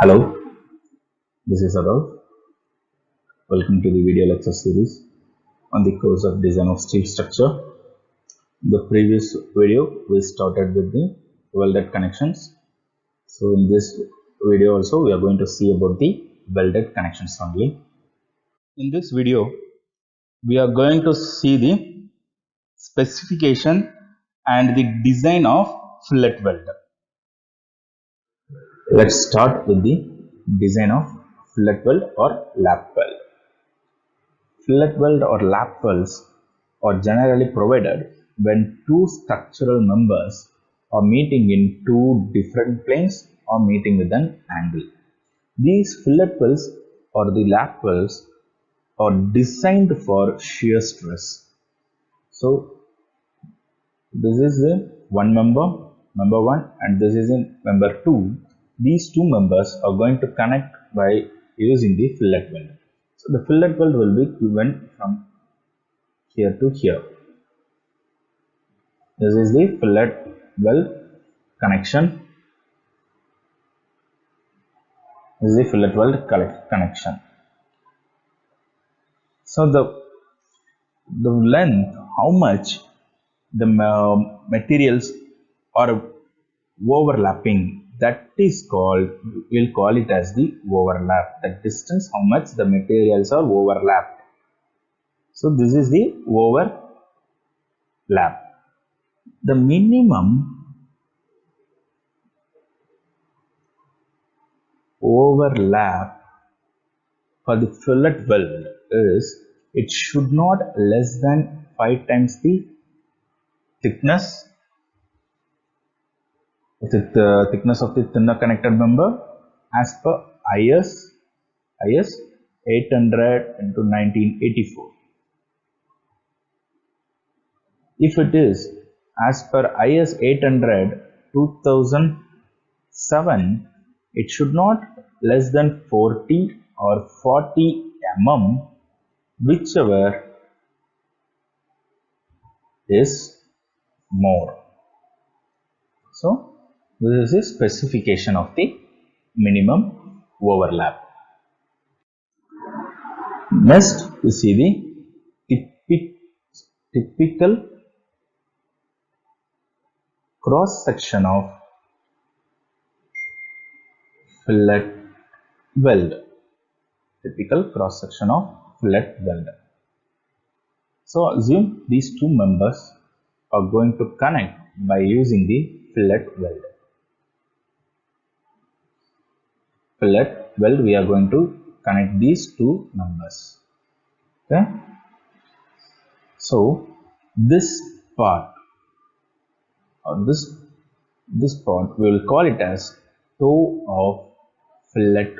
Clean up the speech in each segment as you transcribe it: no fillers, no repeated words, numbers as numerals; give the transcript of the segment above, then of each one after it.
Hello, this is Adolf. Welcome to the video lecture series on the course of Design of Steel Structure. In the previous video, we started with the welded connections. So in this video also, we are going to see about the welded connections only. In this video, we are going to see the specification and the design of fillet weld. Let's start with the design of fillet weld or lap weld. Fillet weld or lap welds are generally provided when two structural members are meeting in two different planes or meeting with an angle. These fillet welds or the lap welds are designed for shear stress. So this is the one member, member 1, and this is in member 2. These two members are going to connect by using the fillet weld. So the fillet weld will be given from here to here. This is the fillet weld connection. This is the fillet weld connection. So the length, how much the materials are overlapping, that is called, we'll call it as the overlap. The distance, how much the materials are overlapped. So this is the overlap. The minimum overlap for the fillet weld is it should not less than 5 times the thickness of the thinner connected member as per IS 800 into 1984. If it is as per IS 800 2007, it should not less than 40 or 40 mm, whichever is more. So this is a specification of the minimum overlap. Next, we see the typical cross section of fillet weld. Typical cross section of fillet weld. So assume these two members are going to connect by using the fillet weld. Fillet weld, we are going to connect these two members. Okay. So this part or this part, we will call it as toe of fillet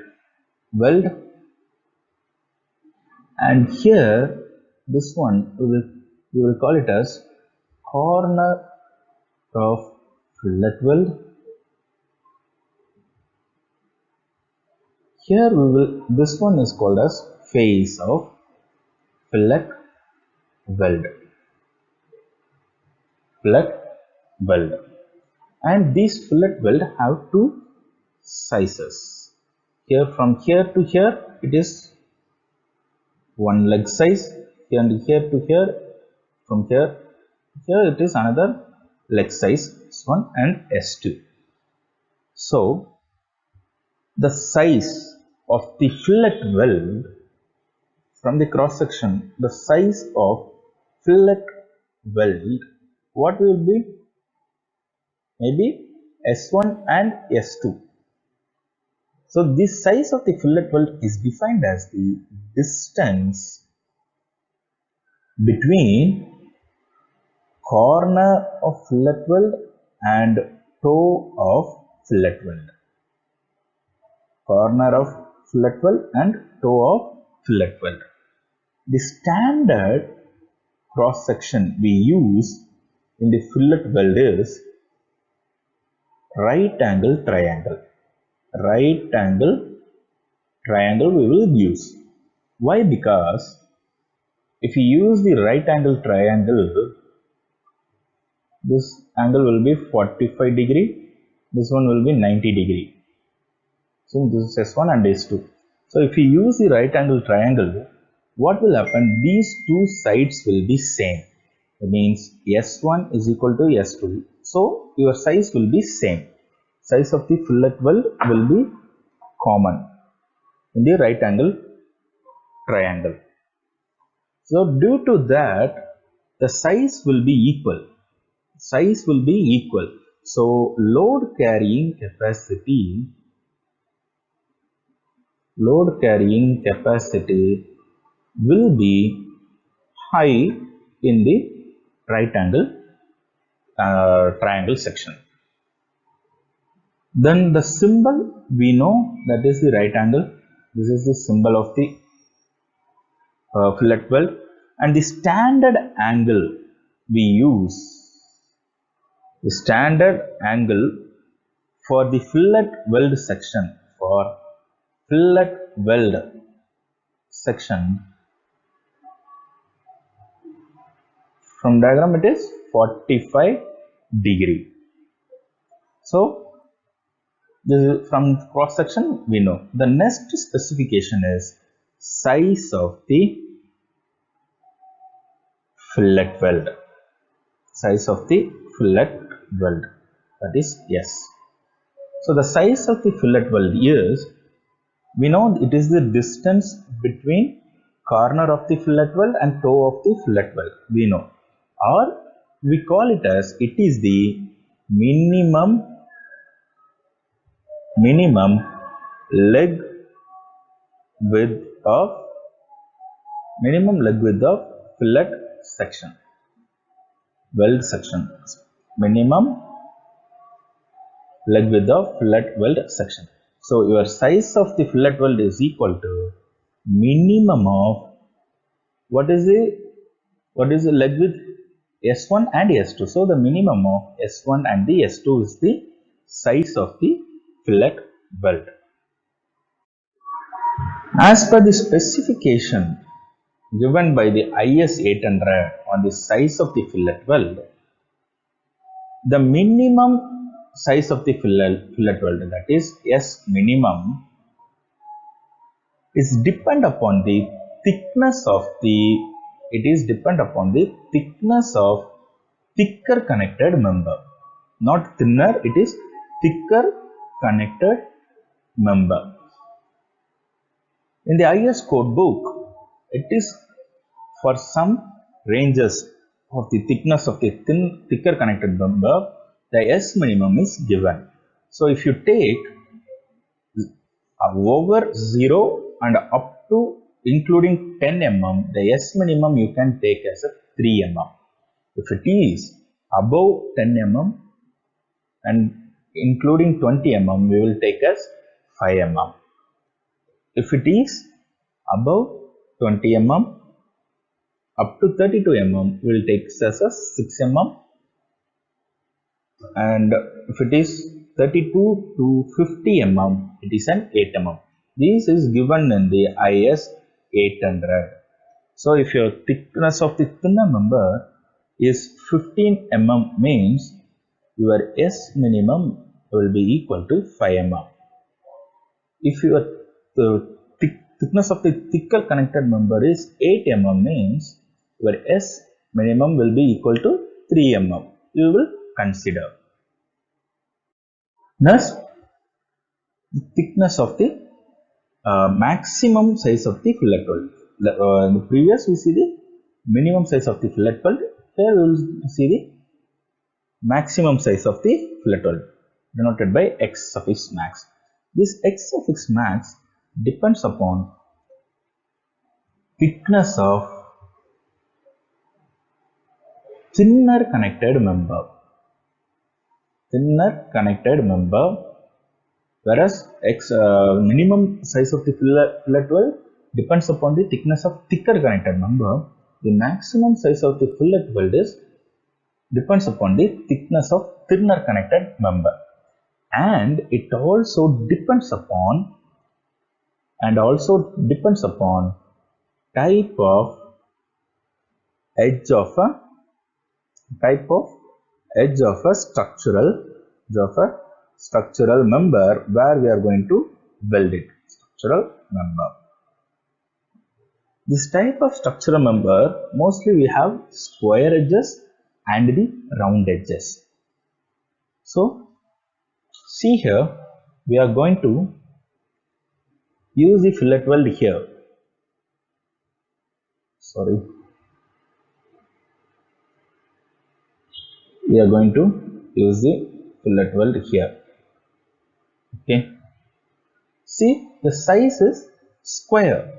weld, and here this one we will call it as corner of fillet weld. Here this one is called as face of fillet weld. And these fillet weld have two sizes. Here, from here to here, it is one leg size, and here to here, from here to here, it is another leg size, S1 and S2. So the size of the fillet weld from the cross section, the size of fillet weld, what will be? Maybe S1 and S2. So this size of the fillet weld is defined as the distance between corner of fillet weld and toe of fillet weld. Corner of fillet weld and toe of fillet weld. The standard cross section we use in the fillet weld is right angle triangle. Right angle triangle we will use. Why? Because if you use the right angle triangle, this angle will be 45 degree, this one will be 90 degree. So this is S1 and S2. So if you use the right angle triangle, what will happen? These two sides will be same. That means S1 is equal to S2. So your size will be same. Size of the fillet weld will be common in the right angle triangle. So due to that, the size will be equal. Size will be equal. So load carrying capacity will be high in the right angle triangle section. Then the symbol, we know that is the right angle. This is the symbol of the fillet weld, and the standard angle we use, the standard angle for the fillet weld section, from diagram it is 45 degree. So this is from cross section we know. The next specification is size of the fillet weld. Size of the fillet weld, that is S. So the size of the fillet weld is, we know it is the distance between corner of the fillet weld and toe of the fillet weld, we know, or we call it as it is the minimum leg width of fillet section, weld section, minimum leg width of fillet weld section. So your size of the fillet weld is equal to minimum of what is the leg width, S1 and S2. So the minimum of S1 and the S2 is the size of the fillet weld. As per the specification given by the IS 800 on the size of the fillet weld, the minimum size of the fillet weld, that is S minimum, is depend upon the thickness of thicker connected member, not thinner, it is thicker connected member. In the IS code book, it is for some ranges of the thickness of the thicker connected member, the S minimum is given. So if you take over 0 and up to including 10 mm, the S minimum you can take as a 3 mm. If it is above 10 mm and including 20 mm, we will take as 5 mm. If it is above 20 mm up to 32 mm, we will take as a 6 mm, and if it is 32 to 50 mm, it is an 8 mm. This is given in the IS 800. So if your thickness of the thinner member is 15 mm, means your S minimum will be equal to 5 mm. If your thickness of the thicker connected member is 8 mm, means your S minimum will be equal to 3 mm. You will consider. Next, the thickness of the maximum size of the fillet weld. In the previous we see the minimum size of the fillet weld. Here we will see the maximum size of the fillet weld, denoted by X suffix max. This X suffix max depends upon thickness of thinner connected member. Whereas minimum size of the fillet weld depends upon the thickness of thicker connected member. The maximum size of the fillet weld depends upon the thickness of thinner connected member, and it also depends upon type of edge of a structural member where we are going to welded structural member. This type of structural member, mostly we have square edges and the round edges. So see here, we are going to use the fillet weld here. Sorry. We are going to use the fillet weld here. Okay. See, the size is square.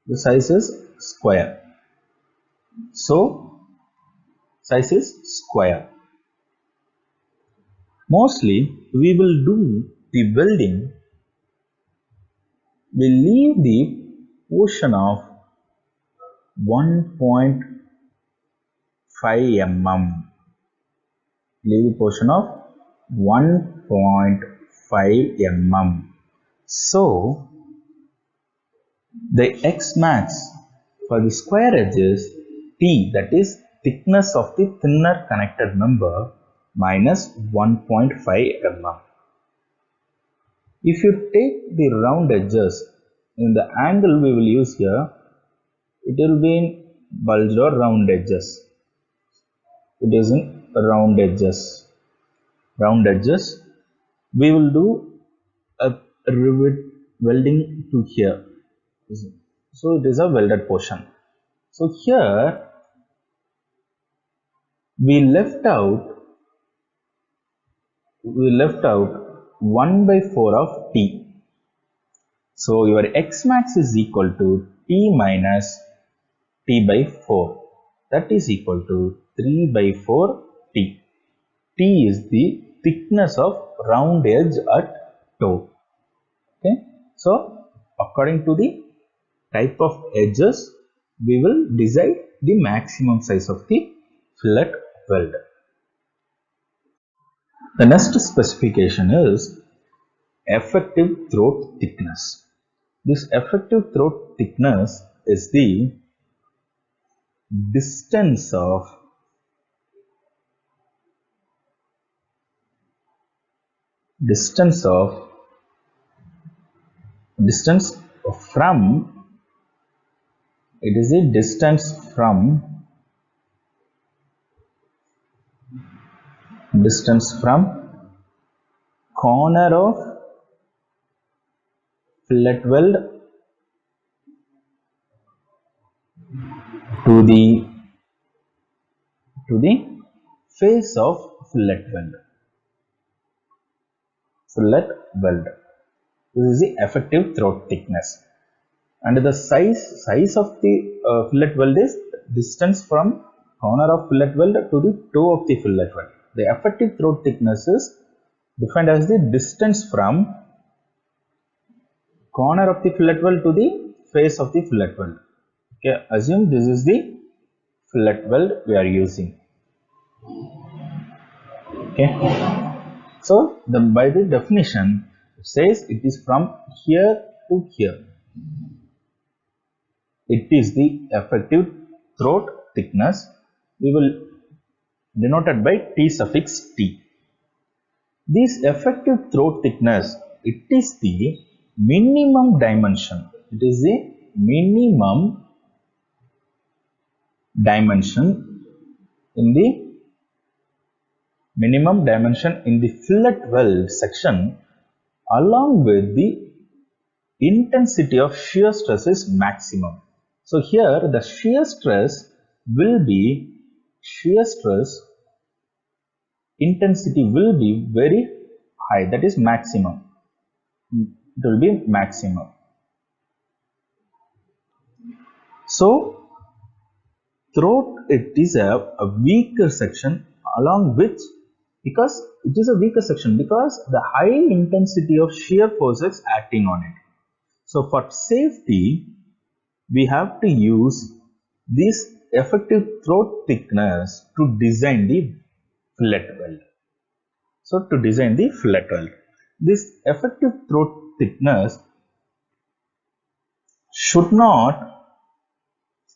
The size is square. So, size is square. Mostly, we will do the welding. We leave the portion of 1.5 mm. Leave the portion of 1.5 mm. So, the X max for the square edge is T, that is thickness of the thinner connected member, minus 1.5 mm. If you take the round edges, in the angle we will use here, it will be in bulged or round edges. It is in round edges. Round edges. We will do a rivet welding to here. So it is a welded portion. So here we left out 1/4 of T. So your X max is equal to T minus T by 4. That is equal to 3/4 T. T is the thickness of round edge at toe. Okay. So according to the type of edges, we will decide the maximum size of the fillet weld. The next specification is effective throat thickness. This effective throat thickness is the distance from it is a distance from corner of fillet weld to the face of fillet weld. This is the effective throat thickness, and the size of the fillet weld is distance from corner of fillet weld to the toe of the fillet weld. The effective throat thickness is defined as the distance from corner of the fillet weld to the face of the fillet weld. Okay, assume this is the fillet weld we are using. Okay, so by the definition it says it is from here to here. It is the effective throat thickness. We will denote it by T suffix T. This effective throat thickness, it is the minimum dimension. It is the minimum dimension in the fillet weld section, along with the intensity of shear stress is maximum. So here the shear stress intensity will be very high, that is maximum. It will be maximum. So throat, it is a weaker section, along which, because it is a weaker section because the high intensity of shear forces acting on it. So for safety, we have to use this effective throat thickness to design the fillet weld. So to design the fillet weld, this effective throat thickness should not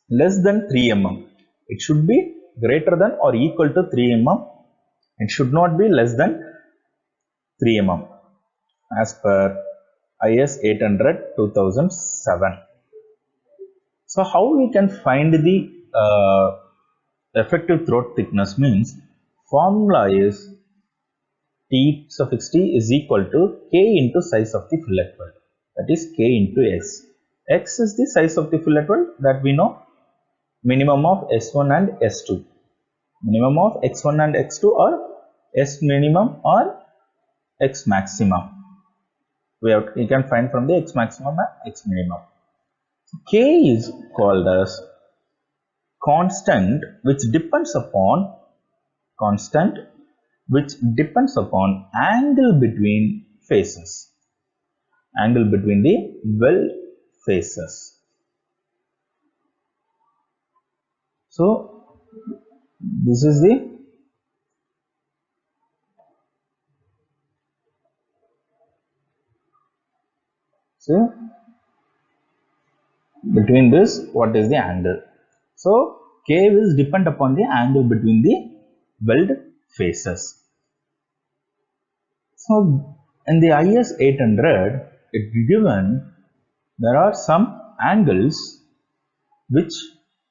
less than 3 mm. It should be greater than or equal to 3 mm. It should not be less than 3 mm. as per IS 800 2007. So how we can find the effective throat thickness means formula is T suffix T is equal to K into size of the fillet weld, that is K into X. X is the size of the fillet weld that we know, minimum of S1 and S2. Minimum of X1 and X2 or S minimum or X maximum. We can find from the X maximum and X minimum. K is called as constant which depends upon angle between faces, angle between the weld faces. So this is the between this, what is the angle? So K will depend upon the angle between the weld faces. So in the IS 800 it given there are some angles which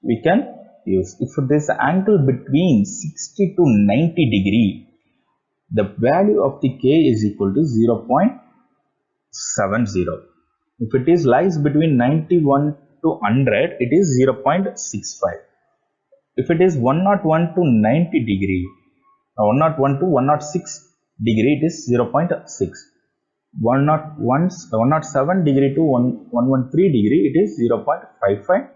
we can use. If there is an angle between 60 to 90 degree, the value of the K is equal to 0.70. If it is lies between 91 to 100, it is 0.65. If it is 101 to 90 degree, 101 to 106 degree, it is 0.6. 107 degree to 113 degree, it is 0.55.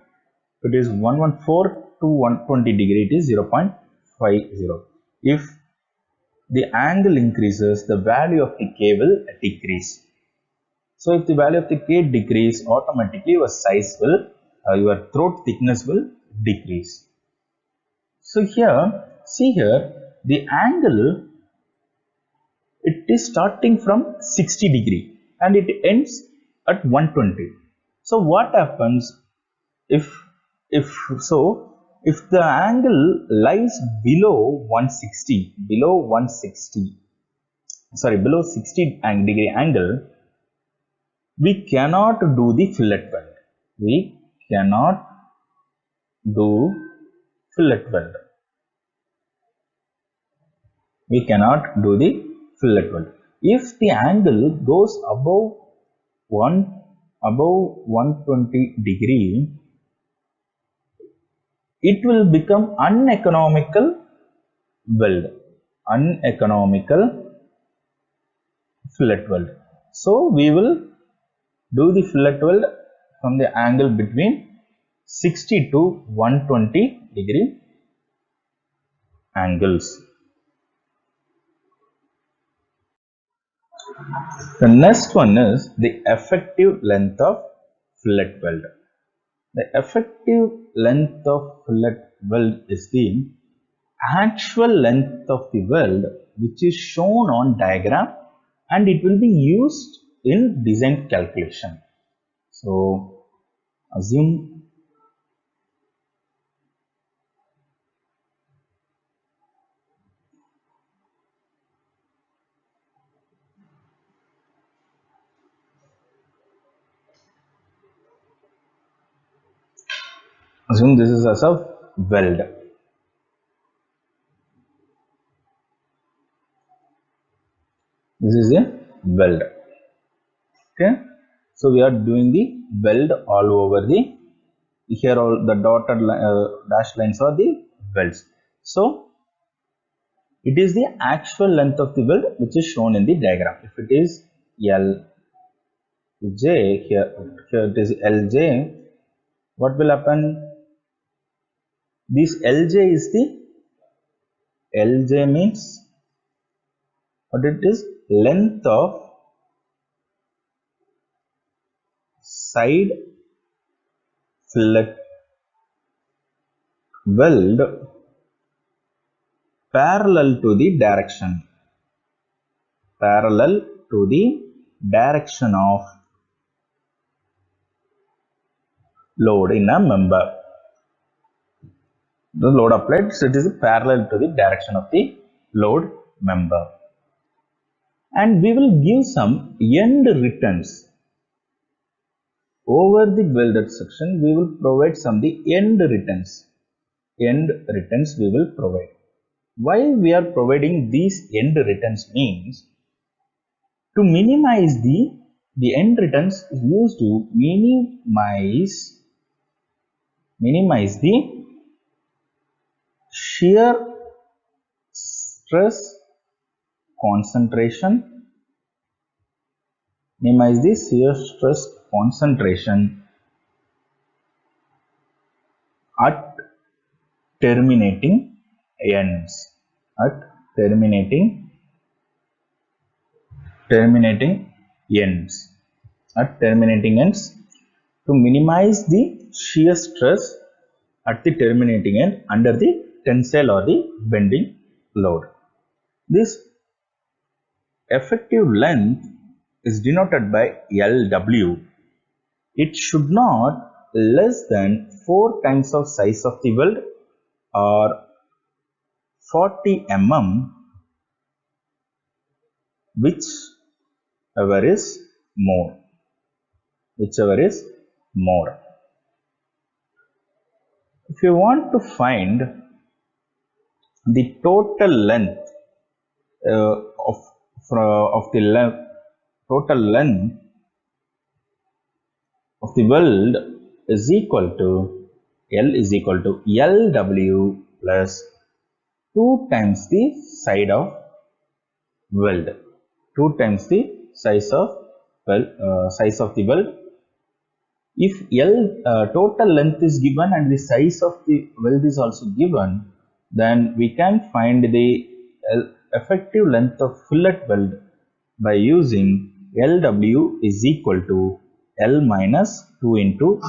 If it is 114 to 120 degree, it is 0.50. If the angle increases, the value of the K will decrease. So if the value of the K decrease, automatically your size will, your throat thickness will decrease. So here, see here, the angle, it is starting from 60 degree and it ends at 120. So what happens if the angle lies below 60 degree angle, we cannot do the fillet weld. We cannot do fillet weld. We cannot do the fillet weld. If the angle goes above 120 degree, it will become uneconomical weld, uneconomical fillet weld. So we will do the fillet weld from the angle between 60 to 120 degree angles. The next one is the effective length of fillet weld. The effective length of fillet weld is the actual length of the weld which is shown on diagram, and it will be used in design calculation. So assume this is as a weld. This is a weld. Okay, so we are doing the weld all over the, here all the dotted dashed lines are the welds. So it is the actual length of the weld which is shown in the diagram. If it is LJ, here it is LJ, what will happen? This LJ is the, LJ means what it is? Length of side fillet weld parallel to the direction, of load in a member. The load applied, so it is parallel to the direction of the load member. and we will give some end returns. Over the welded section, we will provide some the end returns. End returns we will provide. Why we are providing these end returns means to minimize the end returns is used to minimize the shear stress concentration, minimize the shear stress concentration at terminating ends, at terminating ends, to minimize the shear stress at the terminating end under the tensile or the bending load. This effective length is denoted by LW. It should not less than 4 times of size of the weld or 40 mm, whichever is more. If you want to find the total length total length of the weld is equal to L is equal to LW plus 2 times the side of weld, 2 times the size of the weld. If total length is given and the size of the weld is also given, then we can find the effective length of fillet weld by using LW is equal to L minus 2 into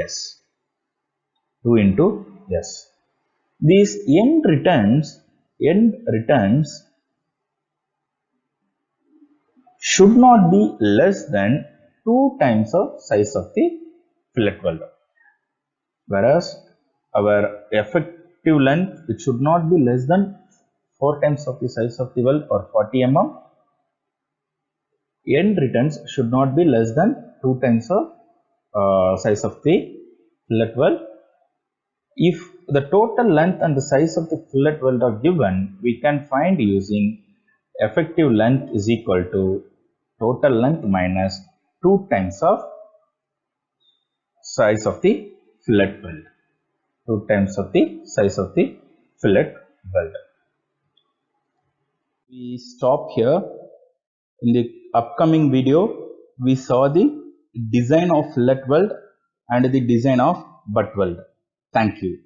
S. 2 into S. These end returns should not be less than 2 times of size of the fillet weld, whereas our effective length, it should not be less than 4 times of the size of the weld or 40 mm. End returns should not be less than 2 times of size of the fillet weld. If the total length and the size of the fillet weld are given, we can find using effective length is equal to total length minus 2 times of size of the fillet weld. 2 times of the size of the fillet weld. We stop here. In the upcoming video, we saw the design of fillet weld and the design of butt weld. Thank you.